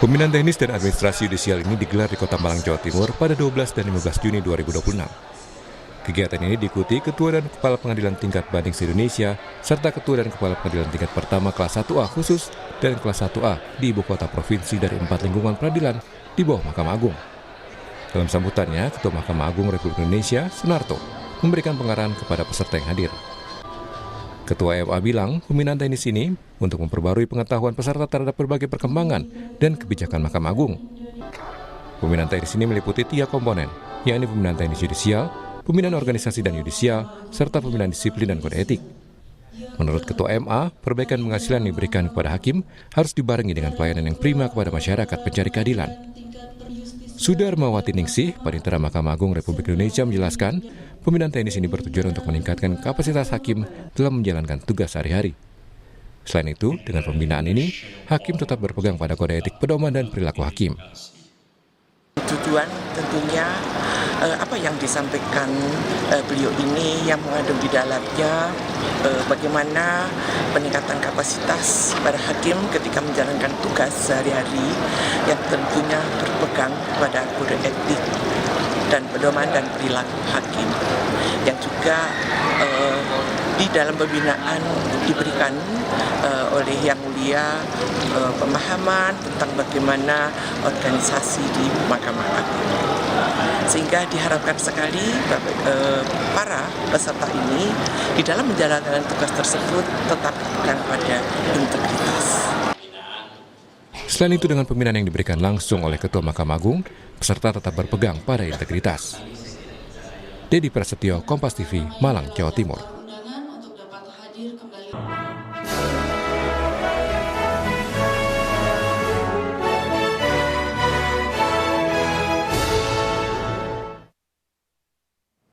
Pembinaan teknis dan administrasi yudisial ini digelar di Kota Malang, Jawa Timur pada 12 dan 15 Juni 2026. Kegiatan ini diikuti Ketua dan Kepala Pengadilan Tingkat Banding se-Indonesia, serta Ketua dan Kepala Pengadilan Tingkat Pertama Kelas 1A khusus dan Kelas 1A di Ibu Kota Provinsi dari 4 lingkungan peradilan di bawah Mahkamah Agung. Dalam sambutannya, Ketua Mahkamah Agung Republik Indonesia, Sunarto, memberikan pengarahan kepada peserta yang hadir. Ketua MA bilang, pembinaan teknis ini untuk memperbarui pengetahuan peserta terhadap berbagai perkembangan dan kebijakan Mahkamah Agung. Pembinaan teknis ini meliputi 3 komponen, yakni pembinaan teknis yudisial, pembinaan organisasi dan yudisial, serta pembinaan disiplin dan kode etik. Menurut Ketua MA, perbaikan penghasilan yang diberikan kepada hakim harus dibarengi dengan pelayanan yang prima kepada masyarakat pencari keadilan. Sudarmawati Ningsih, Panitera Mahkamah Agung Republik Indonesia menjelaskan, pembinaan teknis ini bertujuan untuk meningkatkan kapasitas hakim dalam menjalankan tugas sehari-hari. Selain itu, dengan pembinaan ini, hakim tetap berpegang pada kode etik pedoman dan perilaku hakim. Tujuan tentunya apa yang disampaikan beliau ini yang mengandung di dalamnya bagaimana peningkatan kapasitas para hakim ketika menjalankan tugas sehari-hari yang tentunya berpegang pada kode etik dan pedoman dan perilaku hakim yang juga di dalam pembinaan diberikan oleh Yang Mulia pemahaman tentang bagaimana organisasi di Mahkamah Agung. Sehingga diharapkan sekali para peserta ini di dalam menjalankan tugas tersebut tetap berpegang pada integritas. Selain itu, dengan pembinaan yang diberikan langsung oleh Ketua Mahkamah Agung, peserta tetap berpegang pada integritas. Dedi Prasetyo, Kompas TV, Malang, Jawa Timur.